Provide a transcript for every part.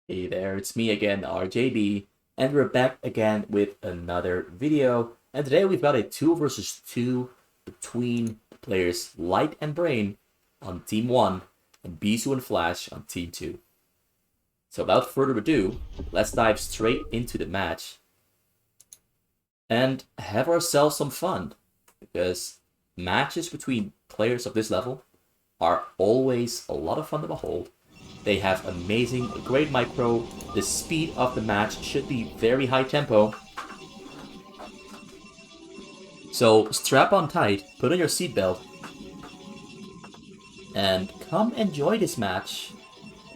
Hey there, it's me again, RJB, and we're back again with another video. And today we've got a 2 versus 2 between players Light and Brain on Team 1 and Bisu and Flash on Team 2. So without further ado, let's dive straight into the match and have ourselves some fun. Because matches between players of this level are always a lot of fun to behold. They have amazing, great micro. The speed of the match should be very high tempo. So strap on tight, put on your seatbelt, and come enjoy this match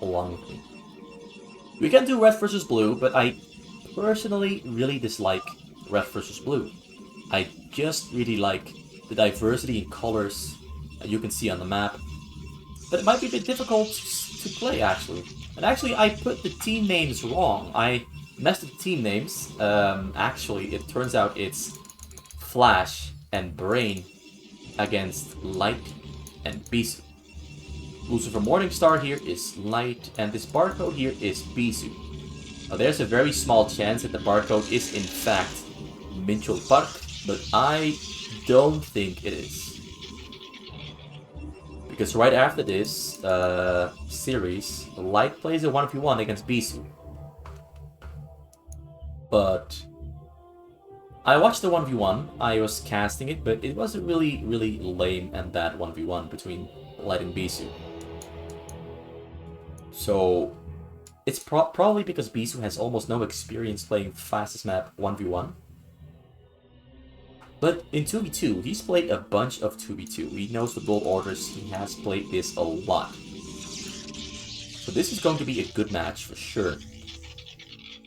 along with me. We can do red versus blue, but I personally really dislike red versus blue. I just really like the diversity in colors that you can see on the map. But it might be a bit difficult to play, actually. And actually, I put the team names wrong. I messed up the team names. Actually, it turns out it's Flash and Brain against Light and Bisu. Lucifer Morningstar here is Light, and this barcode here is Bisu. Now, there's a very small chance that the barcode is in fact Minchel Park, but I don't think it is. Because right after this series, Light plays a 1v1 against Bisu. But I watched the 1v1, I was casting it, but it was a really, really lame and bad 1v1 between Light and Bisu. So it's probably because Bisu has almost no experience playing fastest map 1v1. But in 2v2, he's played a bunch of 2v2. He knows the build orders, he has played this a lot. So this is going to be a good match for sure.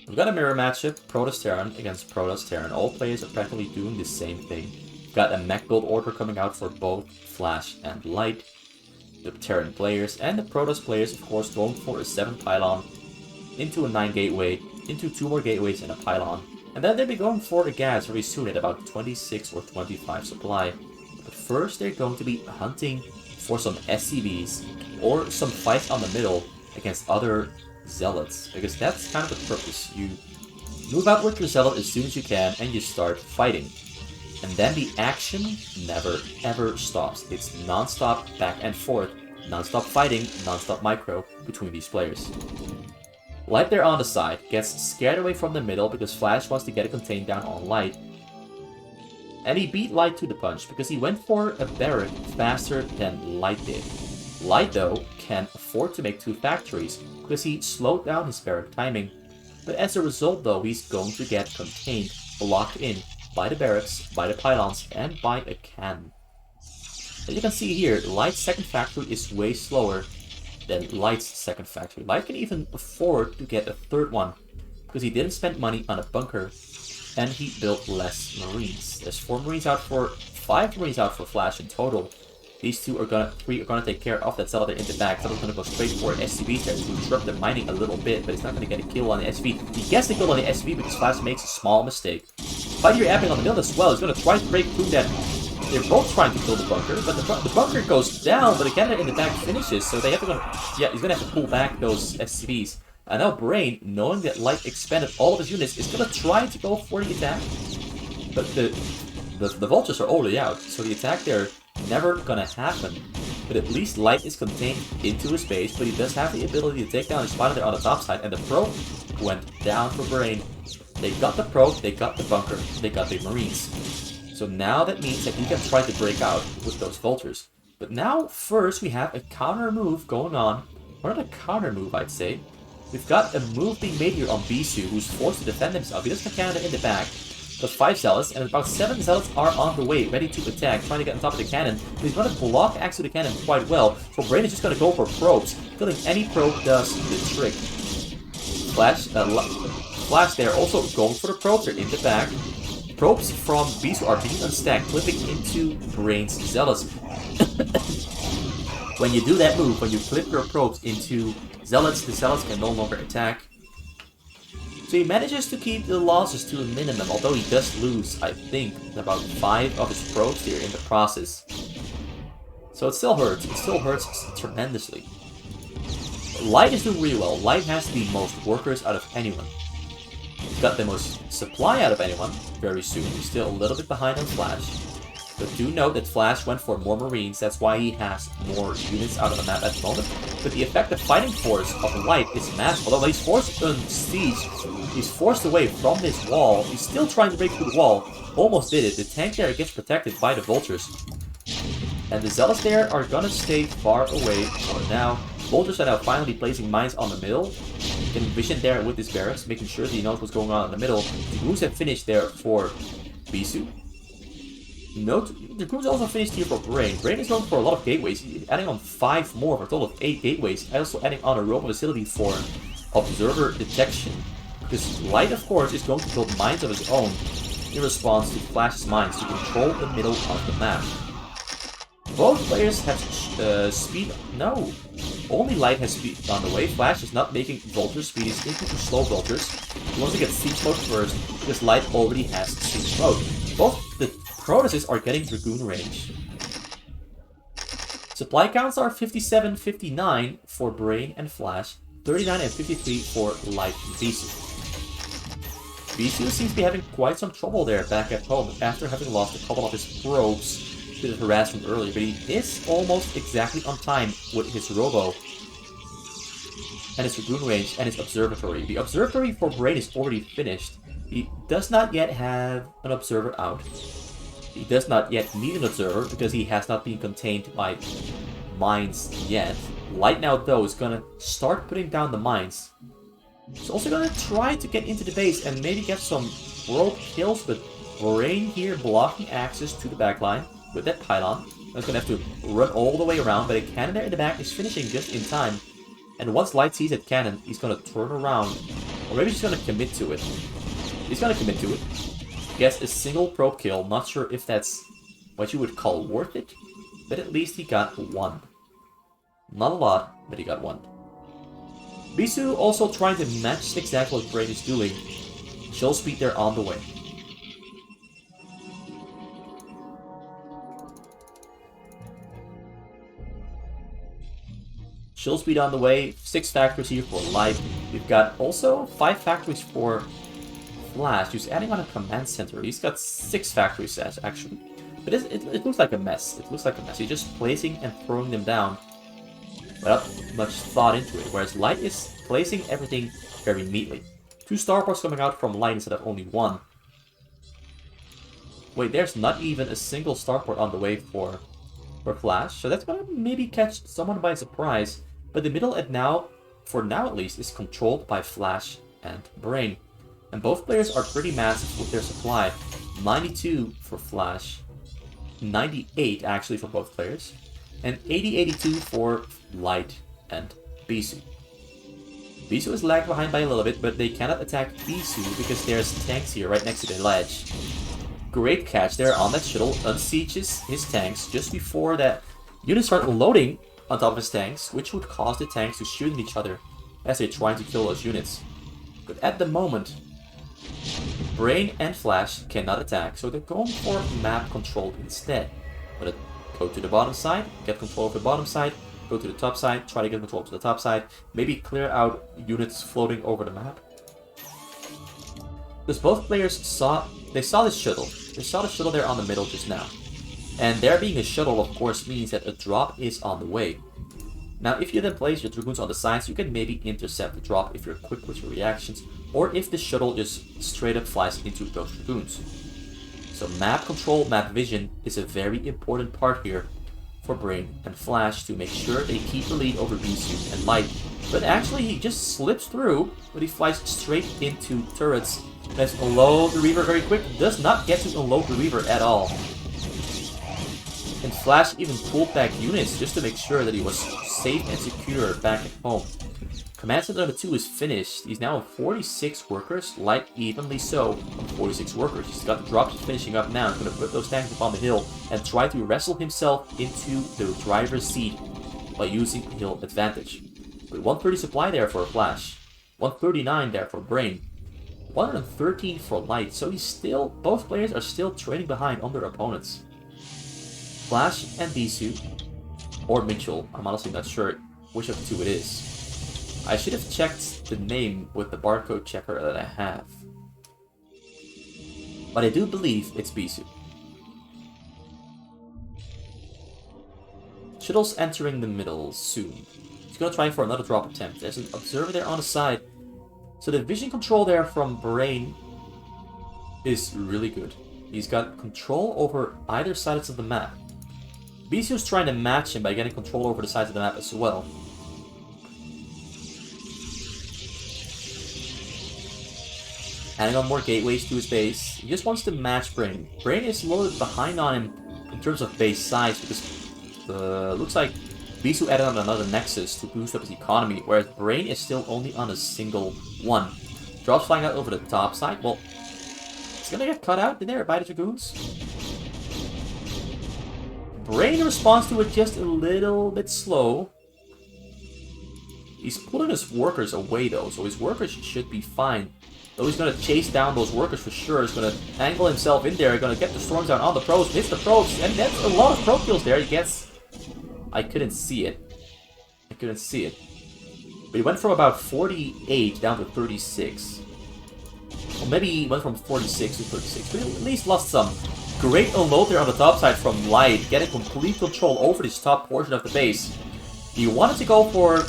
We've got a mirror matchup, Protoss Terran against Protoss Terran. All players are practically doing the same thing. We've got a mech build order coming out for both Flash and Light. The Terran players and the Protoss players, of course, going for a 7 pylon into a 9 gateway, into 2 more gateways and a pylon. And then they'll be going for the gas very soon at about 26 or 25 supply. But first they're going to be hunting for some SCVs or some fights on the middle against other zealots. Because that's kind of the purpose. You move out with your zealot as soon as you can and you start fighting. And then the action never ever stops. It's non-stop back and forth, non-stop fighting, non-stop micro between these players. Light there on the side, gets scared away from the middle because Flash wants to get a contain down on Light. And he beat Light to the punch because he went for a barrack faster than Light did. Light, though, can afford to make 2 factories because he slowed down his barrack timing. But as a result, though, he's going to get contained, locked in by the barracks, by the pylons, and by a cannon. As you can see here, Light's second factory is way slower than Light's second factory. Light can even afford to get a third one because he didn't spend money on a bunker and he built less Marines. There's 4 Marines out for 5 Marines out for Flash in total. These 3 are gonna take care of that Zealot in the back. Zealot's gonna go straight for SCV there to disrupt the mining a little bit, but he's not gonna get a kill on the SV. He gets the kill on the SV because Flash makes a small mistake. Fight here happening on the middle as well. He's gonna try to break through that. They're both trying to kill the bunker, but the bunker goes down, but the cannon in the back finishes, so they have to go. Yeah, he's gonna have to pull back those SCVs. And now Brain, knowing that Light expanded all of his units, is gonna try to go for the attack. But the vultures are already out, so the attack there never gonna happen. But at least Light is contained into his base, but he does have the ability to take down his pilot there on the top side, and the probe went down for Brain. They got the probe, they got the bunker, they got the Marines. So now that means that he can try to break out with those vultures. But now, first, we have a counter move going on. Or not a counter move, I'd say. We've got a move being made here on Bisu, who's forced to defend himself. He doesn't have Canada in the back. But 5 zealots, and about 7 zealots are on the way, ready to attack, trying to get on top of the cannon. But he's going to block actually the cannon quite well. So Brain is just going to go for probes. Feeling any probe does the trick. Flash there also going for the probes. They're in the back. Probes from Bisu are being unstacked, clipping into Brain's Zealots. When you do that move, when you clip your probes into Zealots, the Zealots can no longer attack. So he manages to keep the losses to a minimum, although he does lose, I think, about 5 of his probes here in the process. So it still hurts tremendously. Light is doing really well. Light has the most workers out of anyone. He's got the most supply out of anyone very soon. He's still a little bit behind on Flash. But do note that Flash went for more Marines, that's why he has more units out of the map at the moment. But the effective fighting force of Light is massive. Although he's forced on siege, he's forced away from this wall. He's still trying to break through the wall. Almost did it. The tank there gets protected by the Vultures. And the Zealots there are gonna stay far away for now. Vultures are now finally placing mines on the middle. You can vision there with his barracks, making sure that he knows what's going on in the middle. The Dragoons have finished there for Bisu. Note, the Dragoons also finished here for Brain. Brain is going for a lot of gateways, adding on 5 more for a total of 8 gateways. Also adding on a robo facility for observer detection. Because Light, of course, is going to build mines of his own in response to Flash's mines to control the middle of the map. Both players have speed. No, only Light has speed on the way. Flash is not making Vulture speed. He's into slow Vultures. He wants to get Siege mode first because Light already has Siege mode. Both the Protoses are getting Dragoon range. Supply counts are 57, 59 for Brain and Flash, 39 and 53 for Light and Bisu. Bisu seems to be having quite some trouble there back at home after having lost a couple of his probes to the harassment earlier, but he is almost exactly on time with his Robo and his Dragoon range and his Observatory. The Observatory for Brain is already finished. He does not yet have an Observer out. He does not yet need an Observer because he has not been contained by mines yet. Light now, though, is gonna start putting down the mines. He's also gonna try to get into the base and maybe get some rogue kills, but Brain here blocking access to the backline with that pylon. He's gonna have to run all the way around, but a cannon there in the back is finishing just in time. And once Light sees that cannon, he's gonna turn around. Or maybe he's gonna commit to it. He's gonna commit to it. Gets a single probe kill. Not sure if that's what you would call worth it, but at least he got 1. Not a lot, but he got 1. Bisu also trying to match exactly what Brain is doing. Show speed there on the way. Shield speed on the way, 6 factories here for Light. We've got also 5 factories for Flash, who's adding on a command center. He's got 6 factories actually. But it looks like a mess. It looks like a mess. He's just placing and throwing them down without much thought into it. Whereas Light is placing everything very neatly. 2 starports coming out from Light instead of only 1. Wait, there's not even a single starport on the way for Flash. So that's gonna maybe catch someone by surprise. But the middle for now at least, is controlled by Flash and Brain. And both players are pretty massive with their supply. 92 for Flash, 98 actually for both players, and 80-82 for Light and Bisu. Bisu is lagged behind by a little bit, but they cannot attack Bisu because there's tanks here right next to the ledge. Great catch there on that shuttle, unsieges his tanks just before that units start loading on top of his tanks, which would cause the tanks to shoot at each other as they're trying to kill those units. But at the moment, Brain and Flash cannot attack, so they're going for map control instead. But go to the bottom side, get control of the bottom side, go to the top side, try to get control to the top side, maybe clear out units floating over the map. Because both players saw this shuttle. They saw the shuttle there on the middle just now. And there being a shuttle, of course, means that a drop is on the way. Now, if you then place your Dragoons on the sides, you can maybe intercept the drop if you're quick with your reactions, or if the shuttle just straight up flies into those Dragoons. So map control, map vision is a very important part here for Brain and Flash to make sure they keep the lead over Bisu and Light. But actually, he just slips through, but he flies straight into turrets. Let's unload the Reaver very quick. Does not get to unload the Reaver at all. And Flash even pulled back units just to make sure that he was safe and secure back at home. Command Center number 2 is finished. He's now on 46 workers, Light evenly so on 46 workers. He's got the drops finishing up now. He's going to put those tanks up on the hill and try to wrestle himself into the driver's seat by using hill advantage. But 130 supply there for Flash, 139 there for Brain, 113 for Light. So both players are still trailing behind on their opponents. Flash and Bisu, or Mitchell, I'm honestly not sure which of the two it is. I should have checked the name with the barcode checker that I have. But I do believe it's Bisu. Shittle's entering the middle soon. He's gonna try for another drop attempt. There's an observer there on the side. So the vision control there from Brain is really good. He's got control over either sides of the map. Bisu's trying to match him by getting control over the sides of the map as well. Adding on more gateways to his base. He just wants to match Brain. Brain is a little bit behind on him in terms of base size because looks like Bisu added on another nexus to boost up his economy, whereas Brain is still only on a single one. Drops flying out over the top side. Well, it's gonna get cut out in there by the Dragoons. Brain responds to it just a little bit slow. He's pulling his workers away though, so his workers should be fine. Though he's gonna chase down those workers for sure. He's gonna angle himself in there, gonna get the storms down on the probes, hits the probes, and that's a lot of probe kills there. He gets... I couldn't see it. But he went from about 48 down to 36. Or maybe he went from 46 to 36, but he at least lost some. Great unload there on the top side from Light, getting complete control over this top portion of the base. He wanted to go for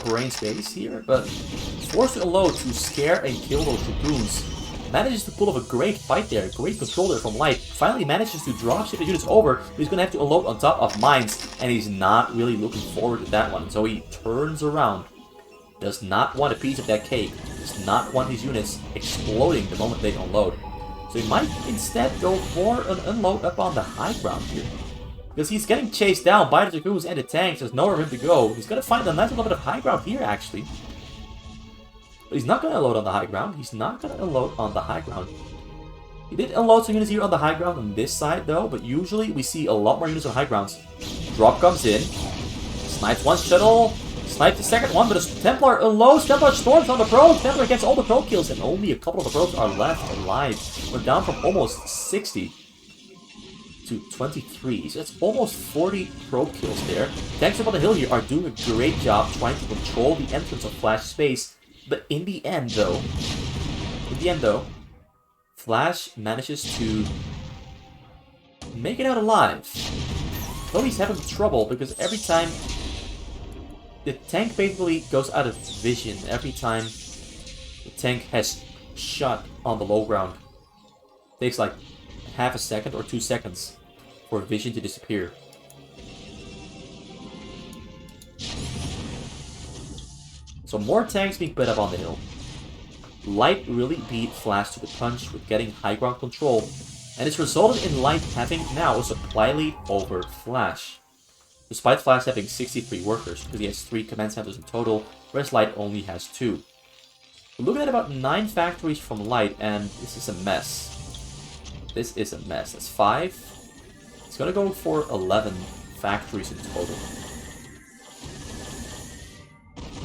Brain's base here, but forced to unload to scare and kill those Dragoons. Manages to pull off a great fight there, great control there from Light. Finally manages to dropship the units over, but he's gonna have to unload on top of mines, and he's not really looking forward to that one. So he turns around, does not want a piece of that cake, does not want his units exploding the moment they unload. So he might instead go for an unload up on the high ground here. Because he's getting chased down by the Dragoons and the tanks, there's nowhere for him to go. He's gonna find a nice little bit of high ground here actually. But he's not going to unload on the high ground. He did unload some units here on the high ground on this side though, but usually we see a lot more units on high grounds. Drop comes in. Snipes one shuttle. Snipes the second one, but a Templar unloads. Templar storms on the probe. Templar gets all the probe kills, and only a couple of the probes are left alive. We're down from almost 60 to 23. So that's almost 40 probe kills there. Tanks up on the hill here are doing a great job trying to control the entrance of Flash space. But in the end, though, Flash manages to make it out alive. Though he's having trouble because every time the tank basically goes out of vision, every time the tank has shot on the low ground, it takes like half a second or 2 seconds for vision to disappear. So more tanks being put up on the hill. Light really beat Flash to the punch with getting high ground control, and it's resulted in Light having now a supply lead over Flash. Despite Flash having 63 workers, because he has 3 command centers in total, whereas Light only has 2. We're looking at about 9 factories from Light, and this is a mess. That's 5. It's gonna go for 11 factories in total.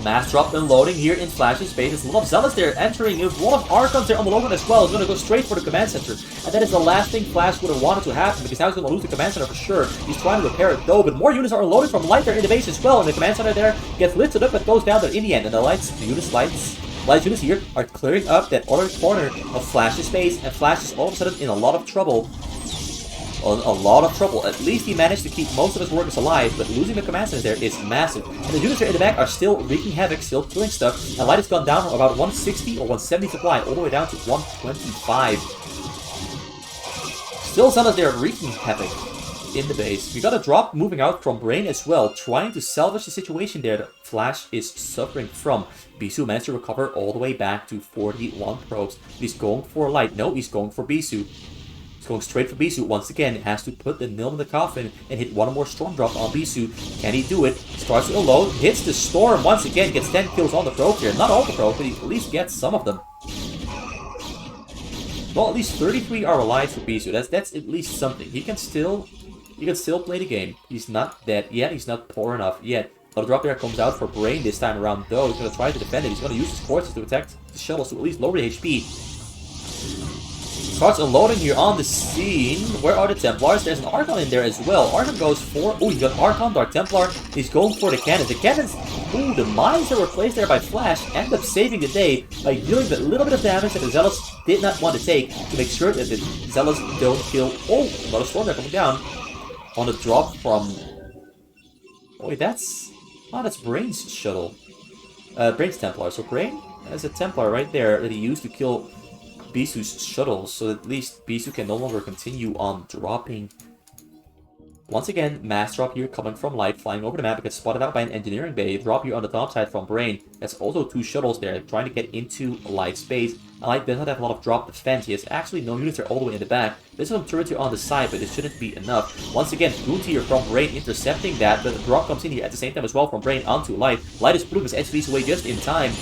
Mass drop unloading here in Flash's base. There's a lot of Zealots there entering. There's a lot of Archons there on the low ground as well. He's going to go straight for the command center. And that is the last thing Flash would have wanted to happen, because now he's going to lose the command center for sure. He's trying to repair it though, but more units are unloaded from Light there in the base as well. And the command center there gets lifted up but goes down there in the end. And the Light units here are clearing up that other corner of Flash's base. And Flash is all of a sudden in a lot of trouble. At least he managed to keep most of his workers alive, but losing the command center there is massive. And the units there in the back are still wreaking havoc, still killing stuff. And Light has gone down from about 160 or 170 supply all the way down to 125. Still Zealots there wreaking havoc in the base. We got a drop moving out from Brain as well, trying to salvage the situation there that Flash is suffering from. Bisu managed to recover all the way back to 41 probes. He's going for Light. No, he's going for Bisu. Going straight for Bisu once again. Has to put the nail in the coffin and hit one more storm drop on Bisu. Can he do it? Starts to unload, hits the storm once again, gets 10 kills on the probe here. Not all the probe, but he at least gets some of them. Well, at least 33 are alive for Bisu. That's at least something. He can still play the game. He's not dead yet. He's not poor enough yet. Another drop there comes out for Brain this time around though. He's going to try to defend it. He's going to use his forces to attack the shuttles to at least lower the HP. Starts unloading here on the scene. Where are the Templars? There's an Archon in there as well. Archon goes for... Oh, you got Archon, Dark Templar. He's going for the cannons. The cannons... Ooh, the mines that were placed there by Flash end up saving the day by dealing the little bit of damage that the Zealots did not want to take to make sure that the Zealots don't kill... Oh, another Storm there coming down. On a drop from... Oh, wait, that's... Oh, that's Brain's shuttle. Brain's Templar. So Brain has a Templar right there that he used to kill Bisu's shuttle, so at least Bisu can no longer continue on dropping. Once again, mass drop here coming from Light, flying over the map, gets spotted out by an engineering bay. Drop here on the top side from Brain. That's also 2 shuttles there, trying to get into Light's base. Light does not have a lot of drop defense. He has actually no units there all the way in the back. There's some turrets here on the side, but it shouldn't be enough. Once again, Boot here from Brain intercepting that, but the drop comes in here at the same time as well from Brain onto Light. Light is pulling his SVs away just in time.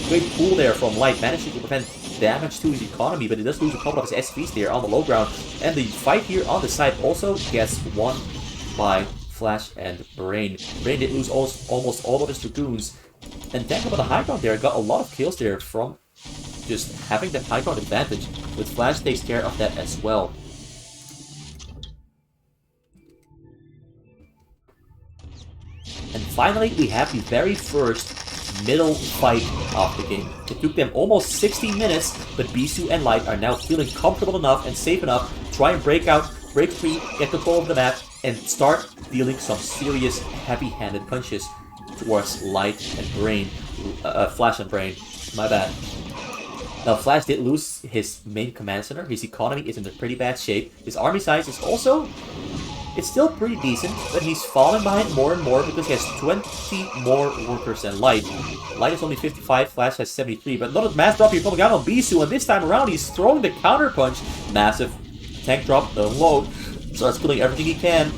Great pull there from Light, managing to prevent damage to his economy, but he does lose a couple of his SVs there on the low ground. And the fight here on the side also gets won by Flash and Brain. Brain did lose almost all of his Dragoons. And Tank on the high ground there got a lot of kills there from just having that high ground advantage, with Flash takes care of that as well. And finally, we have the very first middle fight of the game. It took them almost 60 minutes, but Bisu and Light are now feeling comfortable enough and safe enough to try and break free, get control of the map, and start dealing some serious heavy-handed punches towards Light and Brain. Flash and Brain. My bad. Now, Flash did lose his main command center. His economy is in a pretty bad shape. His army size is also... It's still pretty decent, but he's falling behind more and more because he has 20 more workers than Light. Light is only 55, Flash has 73, but another mass drop here coming out on Bisu, and this time around he's throwing the counter punch. Massive tank drop, the load, starts killing everything he can.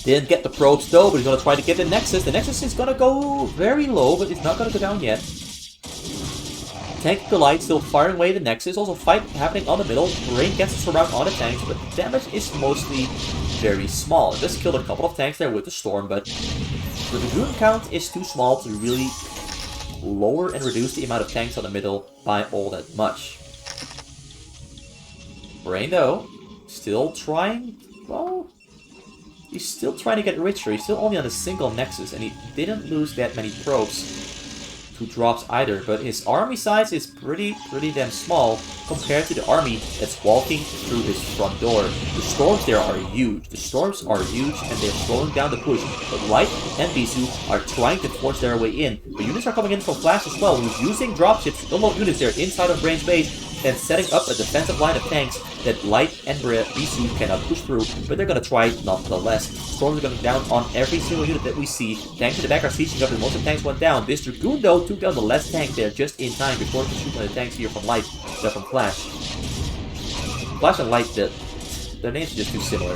Didn't get the probes though, but he's going to try to get the Nexus. The Nexus is going to go very low, but it's not going to go down yet. Tank the Light still firing away the Nexus. Also fight happening on the middle. Brain gets us around on the tanks, but damage is mostly very small. It does kill a couple of tanks there with the Storm, but the Dragoon count is too small to really lower and reduce the amount of tanks on the middle by all that much. Brain, though, still trying... Well, he's still trying to get richer. He's still only on a single Nexus, and he didn't lose that many probes to drops either, but his army size is pretty damn small compared to the army that's walking through his front door. The storms there are huge. The storms are huge, and they're slowing down the push. But Light and Bisu are trying to force their way in. The units are coming in from Flash as well, who's using dropships to unload units there inside of Brain's base, and setting up a defensive line of tanks that Light and Bisu cannot push through, but they're gonna try nonetheless. Storms are going down on every single unit that we see. Tanks in the back are sieging up, and most of the tanks went down. This Dragoon, though, took down the last tank there just in time before the shoot on the tanks here from Light, from Flash. Flash and Light, their names are just too similar.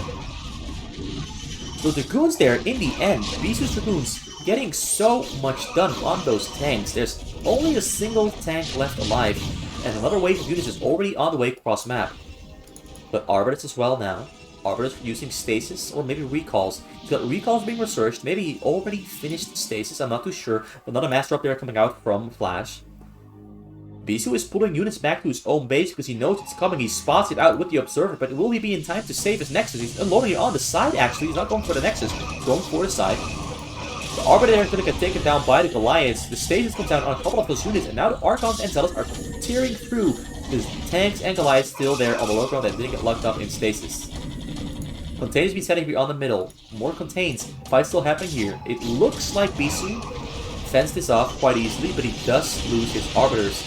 So Dragoons there, in the end, Bisu's Dragoons getting so much done on those tanks. There's only a single tank left alive, and another wave of units is already on the way across map. But Arbiters as well now. Arbiters using stasis or maybe recalls. He's got recalls being researched. Maybe he already finished stasis, I'm not too sure. But another mass drop there coming out from Flash. Bisu is pulling units back to his own base because he knows it's coming. He spots it out with the Observer, but will he be in time to save his Nexus? He's unloading it on the side actually. He's not going for the Nexus, he's going for the side. The Arbiter is going to get taken down by the Goliaths. The stasis comes down on a couple of those units, and now the Archons and Zealots are tearing through. There's tanks and Goliaths still there on the low ground that didn't get locked up in stasis. Contains be setting beyond the middle. More contains. Fight still happening here. It looks like Bisu fenced this off quite easily, but he does lose his Arbiters,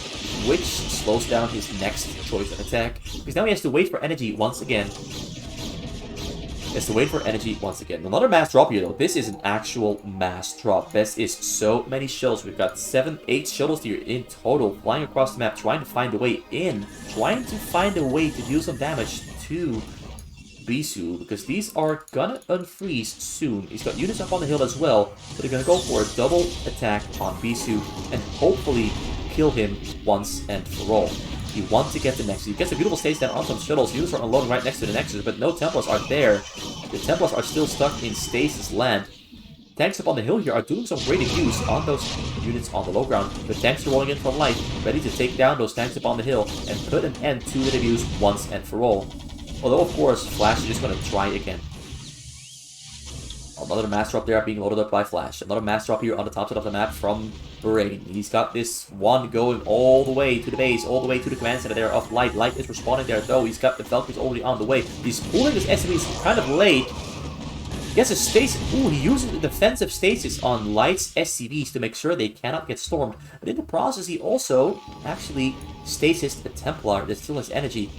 which slows down his next choice of attack. Because now he has to wait for energy once again. Another mass drop here though. This is an actual mass drop. This is so many shuttles. We've got 8 shuttles here in total flying across the map, trying to find a way in. Trying to find a way to deal some damage to Bisu, because these are gonna unfreeze soon. He's got units up on the hill as well, but they're gonna go for a double attack on Bisu and hopefully kill him once and for all. He wants to get the Nexus. He gets a beautiful stage down on some shuttles. Units are unloading right next to the Nexus, but no Templars are there. The Templars are still stuck in Stasis land. Tanks up on the hill here are doing some great abuse on those units on the low ground, but tanks are rolling in from light, ready to take down those tanks up on the hill and put an end to the abuse once and for all. Although, of course, Flash is just going to try again. Another master up there being loaded up by Flash. Another master up here on the top side of the map from Brain. He's got this one going all the way to the base, all the way to the command center there of Light. Light is respawning there though. He's got the Valkyries already on the way. He's pulling his SMEs kind of late. He has a stasis. Ooh, he uses the defensive stasis on Light's SCVs to make sure they cannot get stormed. But in the process, he also actually stasis the Templar that still has energy.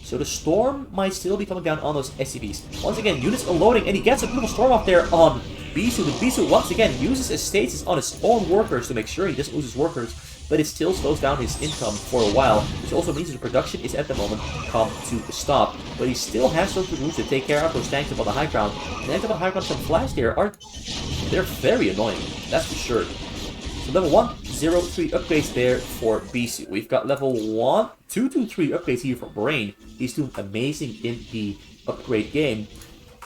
So the storm might still be coming down on those SCVs. Once again, units unloading, and he gets a beautiful storm up there on Bisu. But Bisu, once again, uses a stasis on his own workers to make sure he doesn't lose his workers. But it still slows down his income for a while, which also means the production is at the moment come to a stop. But he still has some moves to take care of those tanks up on the high ground. And tanks up on the high ground from Flash there they're very annoying, that's for sure. So level 1, 0, 3 upgrades there for Bisu. We've got level 1, 2, 2, 3 upgrades here for Brain. He's doing amazing in the upgrade game.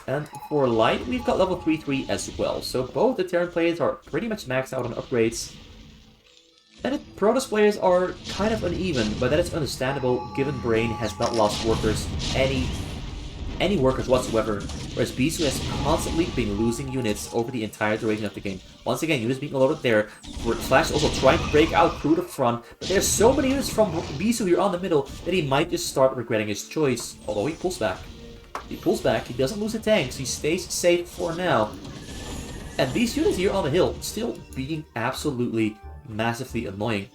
And for Light, we've got level 3, 3 as well. So both the Terran players are pretty much maxed out on upgrades. And the Protoss players are kind of uneven, but that is understandable given Brain has not lost workers, any workers whatsoever, whereas Bisu has constantly been losing units over the entire duration of the game. Once again, units being loaded there. Flash also trying to break out through the front, but there's so many units from Bisu here on the middle that he might just start regretting his choice, although he pulls back. He pulls back, he doesn't lose the tanks, he stays safe for now. And these units here on the hill still being absolutely massively annoying.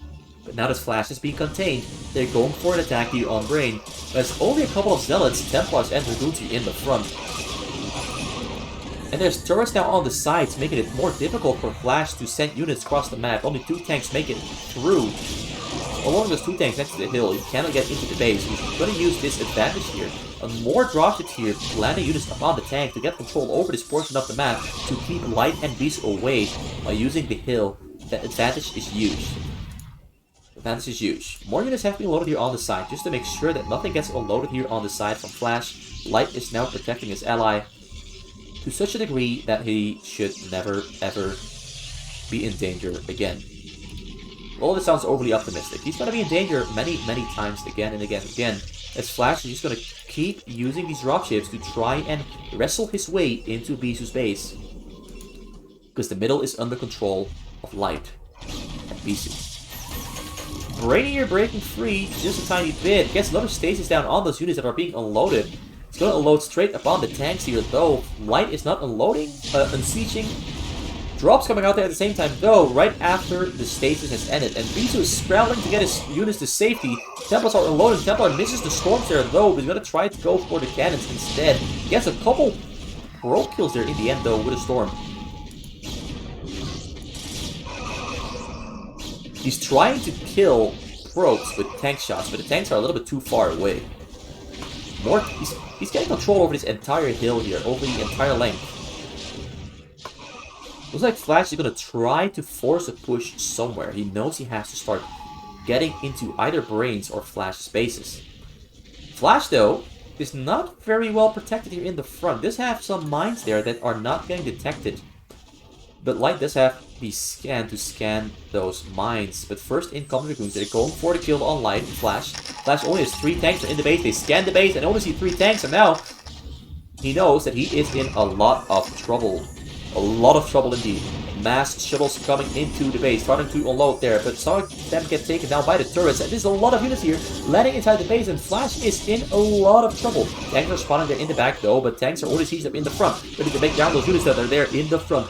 But now this Flash is being contained, they're going for an attack here on Brain. There's only a couple of Zealots, Templars, and Dragoons in the front. And there's turrets now on the sides, making it more difficult for Flash to send units across the map. Only 2 tanks make it through. Along those 2 tanks next to the hill, he cannot get into the base. He's going to use this advantage here. And more dropships here, landing units upon the tank to get control over this portion of the map to keep Light and Beast away by using the hill. That advantage is huge. Advantage is huge. More units have been loaded here on the side, just to make sure that nothing gets unloaded here on the side from Flash. Light is now protecting his ally to such a degree that he should never, ever be in danger again. Well, this sounds overly optimistic. He's going to be in danger many, many times again and again and again. As Flash is just going to keep using these dropships to try and wrestle his way into Bisu's base. Because the middle is under control of Light and Bisu. Brain here breaking free just a tiny bit. Gets another stasis down on those units that are being unloaded. It's going to unload straight upon the tanks here though. Light is not unloading, unsieging. Drops coming out there at the same time though, right after the stasis has ended. And Bisu is scrambling to get his units to safety. Templars are unloading. Templar misses the storms there though, but he's going to try to go for the cannons instead. He gets a couple pro kills there in the end though with a storm. He's trying to kill probes with tank shots, but the tanks are a little bit too far away. He's getting control over this entire hill here, over the entire length. Looks like Flash is going to try to force a push somewhere. He knows he has to start getting into either Brains or Flash's bases. Flash, though, is not very well protected here in the front. Does have some mines there that are not getting detected. But Light does have the scan to scan those mines. But first in comes Dragoons. They're going for the kill on Light and Flash. Flash only has 3 tanks in the base. They scan the base and only see 3 tanks. And now he knows that he is in a lot of trouble. A lot of trouble indeed. Mass shuttles coming into the base, starting to unload there, but some of them get taken down by the turrets, and there's a lot of units here landing inside the base, and Flash is in a lot of trouble. Tanks are spawning there in the back though, but tanks are only sieged up in the front, ready to make down those units that are there in the front.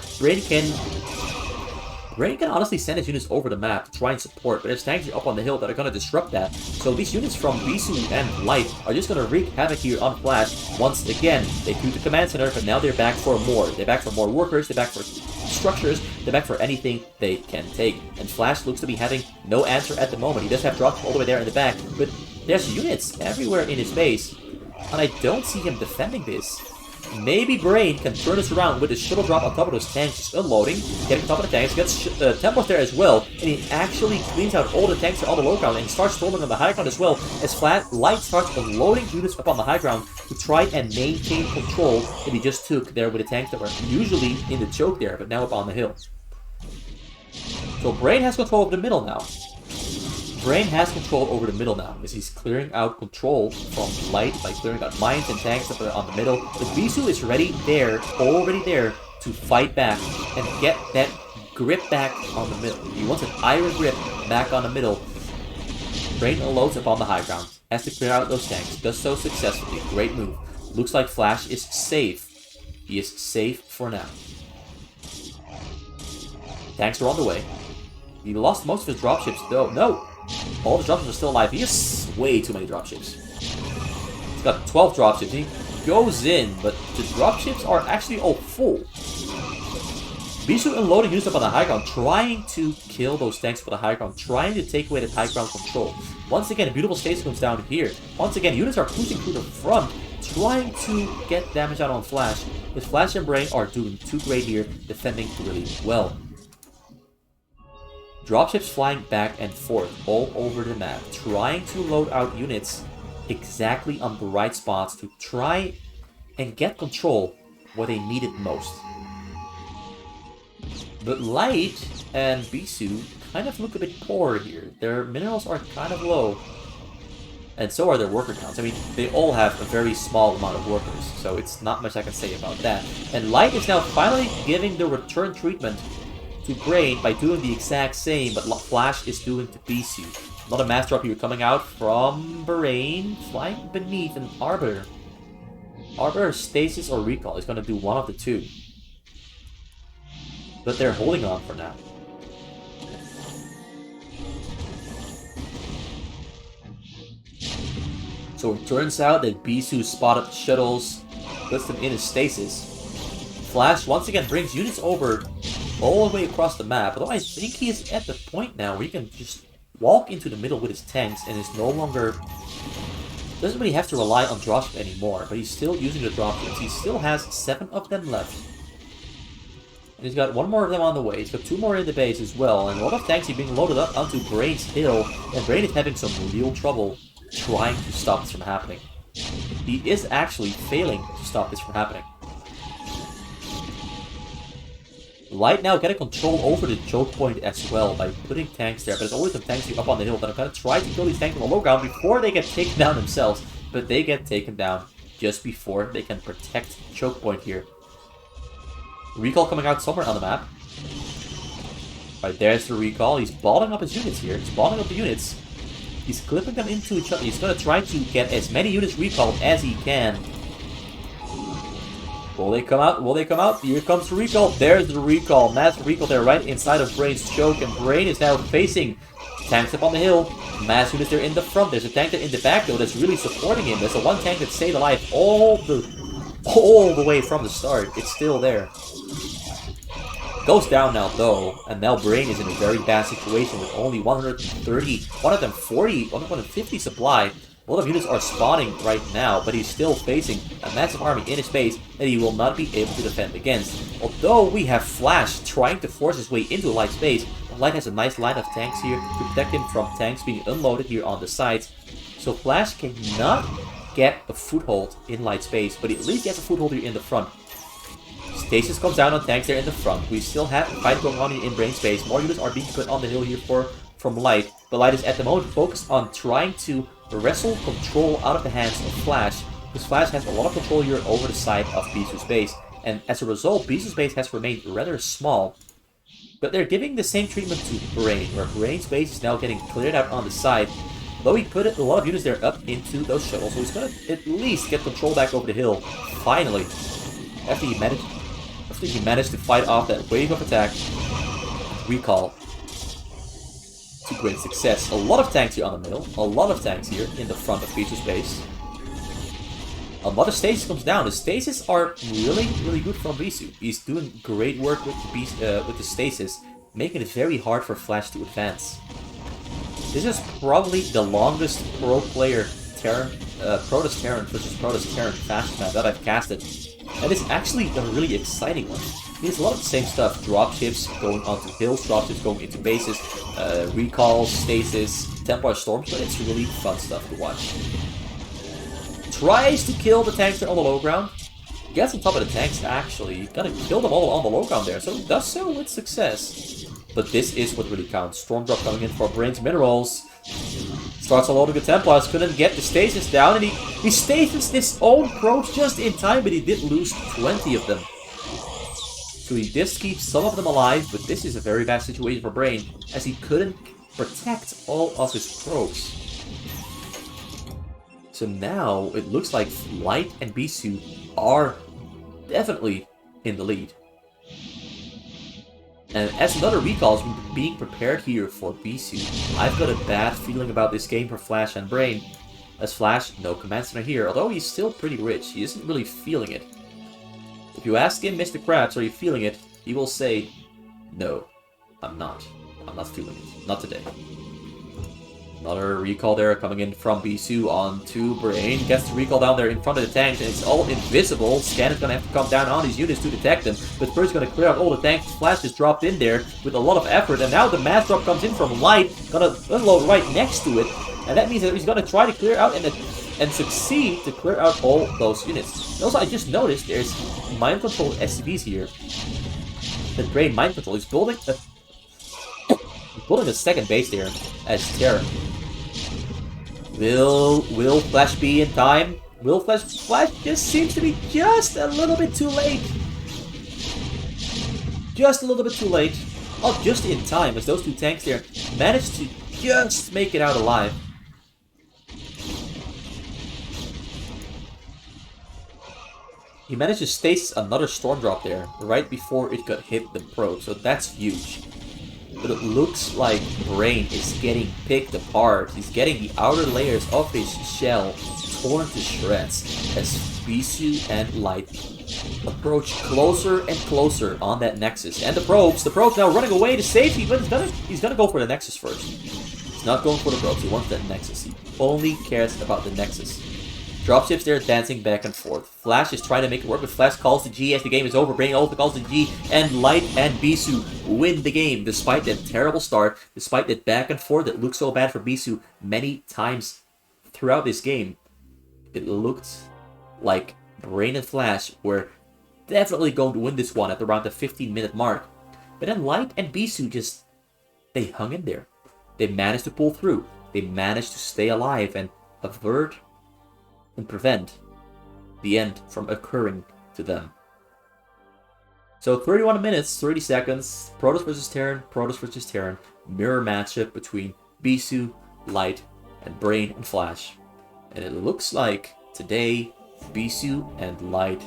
Brain can honestly send his units over the map to try and support, but there's tanks up on the hill that are going to disrupt that. So these units from Bisu and Light are just going to wreak havoc here on Flash. Once again, they took the command center, but now they're back for more. They're back for more workers, they're back for structures, they're back for anything they can take. And Flash looks to be having no answer at the moment. He does have drops all the way there in the back, but there's units everywhere in his base, and I don't see him defending this. Maybe Brain can turn this around with his shuttle drop on top of those tanks. Just unloading, getting on top of the tanks, gets Tempest there as well, and he actually cleans out all the tanks on the low ground and starts storming on the high ground as well, as Light starts unloading units up on the high ground to try and maintain control that he just took there with the tanks that were usually in the choke there, but now up on the hill. So Brain has control over the middle now. Brain has control over the middle now, as he's clearing out control from Light by clearing out mines and tanks that are on the middle. The Bisu is already there to fight back and get that grip back on the middle. He wants an iron grip back on the middle. Brain unloads upon the high ground, has to clear out those tanks, does so successfully. Great move. Looks like Flash is safe. He is safe for now. Tanks are on the way. He lost most of his dropships though. No! All the dropships are still alive. He has way too many dropships. He's got 12 dropships. He goes in, but the dropships are actually all full. Bisu unloading units up on the high ground, trying to kill those tanks for the high ground, trying to take away the high ground control. Once again, a beautiful stage comes down here. Once again, units are pushing through the front, trying to get damage out on Flash. His Flash and Brain are doing too great here, defending really well. Dropships flying back and forth all over the map, trying to load out units exactly on the right spots to try and get control where they need it most. But Light and Bisu kind of look a bit poor here. Their minerals are kind of low. And so are their worker counts. I mean, they all have a very small amount of workers, so it's not much I can say about that. And Light is now finally giving the return treatment to Brain by doing the exact same, but Flash is doing to Bisu. Another mass drop here coming out from Brain, flying beneath an Arbiter. Arbiter, Stasis, or Recall. He's going to do one of the two. But they're holding on for now. So it turns out that Bisu spotted shuttles, puts them in his stasis. Flash once again brings units over all the way across the map, although I think he is at the point now where he can just walk into the middle with his tanks and is no longer... doesn't really have to rely on dropship anymore, but he's still using the dropships. He still has 7 of them left. And he's got 1 more of them on the way. He's got 2 more in the base as well, and a lot of tanks are being loaded up onto Brain's hill, and Brain is having some real trouble trying to stop this from happening. He is actually failing to stop this from happening. Light now getting control over the choke point as well by putting tanks there, but there's always some tanks up on the hill that are going to try to kill these tanks on the low ground before they get taken down themselves, but they get taken down just before they can protect choke point here. Recall coming out somewhere on the map. Right, there's the Recall. He's balling up his units here. He's balling up the units. He's clipping them into each other. He's going to try to get as many units recalled as he can. Will they come out? Will they come out? Here comes the Recall. There's the Recall. Mass Recall there right inside of Brain's choke. And Brain is now facing tanks up on the hill. Mass units there in the front. There's a tank there in the back though that's really supporting him. There's the one tank that stayed alive all the way from the start. It's still there. Goes down now though, and now Brain is in a very bad situation with only 130, 140, 150 supply. A lot of units are spawning right now, but he's still facing a massive army in his base that he will not be able to defend against. Although we have Flash trying to force his way into Light's base, Light has a nice line of tanks here to protect him from tanks being unloaded here on the sides. So Flash cannot get a foothold in Light's base, but he at least gets a foothold here in the front. Stasis comes down on tanks there in the front. We still have a fight going on in Brain's base. More units are being put on the hill here from Light. But Light is at the moment focused on trying to wrestle control out of the hands of Flash, because Flash has a lot of control here over the side of Bisu's base. And as a result, Bisu's base has remained rather small. But they're giving the same treatment to Brain, where Brain's base is now getting cleared out on the side. Though he put a lot of units there up into those shuttles, so he's going to at least get control back over the hill. Finally, after he managed to fight off that wave of attack, Recall to great success. A lot of tanks here on the middle, a lot of tanks here in the front of Bisu's base. A lot of stasis comes down. The stasis are really good from Bisu. He's doing great work with the stasis, making it very hard for Flash to advance. This is probably the longest pro player Terran, Protoss Terran versus Protoss Terran fast map that I've casted And it's actually a really exciting one. There's a lot of the same stuff. Dropships going onto hills, dropships going into bases, recalls, stasis, Templar storms, but it's really fun stuff to watch. Tries to kill the tanks that are on the low ground. Gets on top of the tanks, actually. Gotta kill them all on the low ground there, so does so with success. But this is what really counts. Storm drop coming in for Brain's Minerals. Starts unloading the Templars, couldn't get the stasis down, and he stasis his own probes just in time, but he did lose 20 of them. So he just keeps some of them alive, but this is a very bad situation for Brain, as he couldn't protect all of his probes. So now it looks like Light and Bisu are definitely in the lead. And as another recall is being prepared here for Bisu, I've got a bad feeling about this game for Flash and Brain. As Flash, no command center here, although he's still pretty rich, he isn't really feeling it. If you ask him, Mr. Krabs, are you feeling it? He will say, no, I'm not. I'm not feeling it. Not today. Another recall there coming in from Bisu onto Brain. Gets the recall down there in front of the tanks, and it's all invisible. Scan is going to have to come down on his units to detect them. But first going to clear out all the tanks. Flash just dropped in there with a lot of effort. And now the mass drop comes in from Light. Going to unload right next to it. And that means that he's going to try to clear out and succeed to clear out all those units. And also, I just noticed there's mind control SCVs here. The Brain mind control is building a second base there as Terra. Will Flash be in time? Will Flash just seems to be just a little bit too late. Just a little bit too late. Oh, just in time as those two tanks there managed to just make it out alive. He managed to stasis another storm drop there right before it got hit the probe, so that's huge. But it looks like Brain is getting picked apart. He's getting the outer layers of his shell torn to shreds as Bisu and Light approach closer and closer on that Nexus. And the probes now running away to safety, but he's gonna go for the Nexus first. He's not going for the probes, he wants that Nexus. He only cares about the Nexus. Dropships there dancing back and forth. Flash is trying to make it work, but Flash calls the G as the game is over. Brain also calls the G, and Light and Bisu win the game despite that terrible start, despite that back and forth that looked so bad for Bisu many times throughout this game. It looked like Brain and Flash were definitely going to win this one at around the 15-minute mark. But then Light and Bisu they hung in there. They managed to pull through. They managed to stay alive and avert and prevent the end from occurring to them. So 31 minutes, 30 seconds, Protoss versus Terran, mirror matchup between Bisu, Light, and Brain and Flash. And it looks like today, Bisu and Light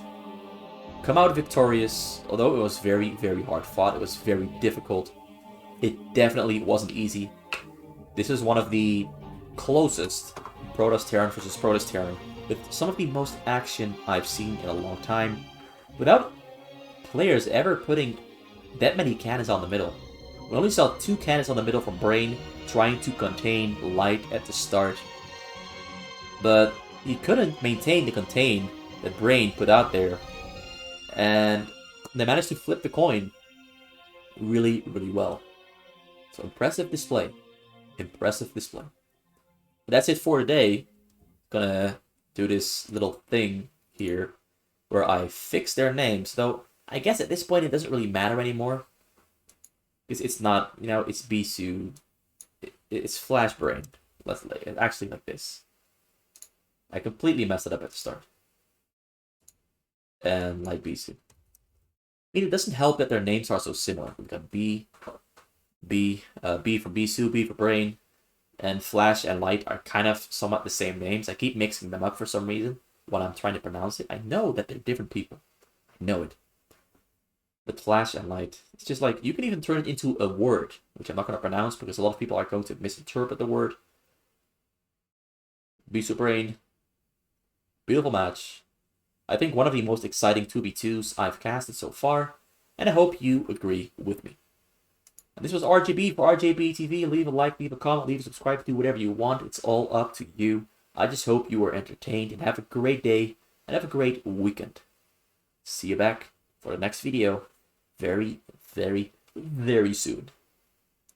come out victorious, although it was very, very hard fought, it was very difficult. It definitely wasn't easy. This is one of the closest Protoss Terran versus Protoss Terran, with some of the most action I've seen in a long time, without players ever putting that many cannons on the middle. We only saw 2 cannons on the middle from Brain, trying to contain Light at the start. But he couldn't maintain the contain that Brain put out there, and they managed to flip the coin really, really well. So impressive display. Impressive display. But that's it for today. Gonna do this little thing here where I fix their names, though I guess at this point it doesn't really matter anymore, because it's not, it's Bisu, it's Flash Brain. Let's actually like this. I completely messed it up at the start. And like Bisu. It doesn't help that their names are so similar. We've got B for Bisu, B for Brain. And Flash and Light are kind of somewhat the same names. I keep mixing them up for some reason when I'm trying to pronounce it. I know that they're different people. I know it. But Flash and Light, it's just like, you can even turn it into a word, which I'm not going to pronounce because a lot of people are going to misinterpret the word. Bisu Brain. Beautiful match. I think one of the most exciting 2v2s I've casted so far, and I hope you agree with me. And this was RJB for RJB TV. Leave a like, leave a comment, leave a subscribe, do whatever you want. It's all up to you. I just hope you are entertained and have a great day and have a great weekend. see you back for the next video very, very, very soon.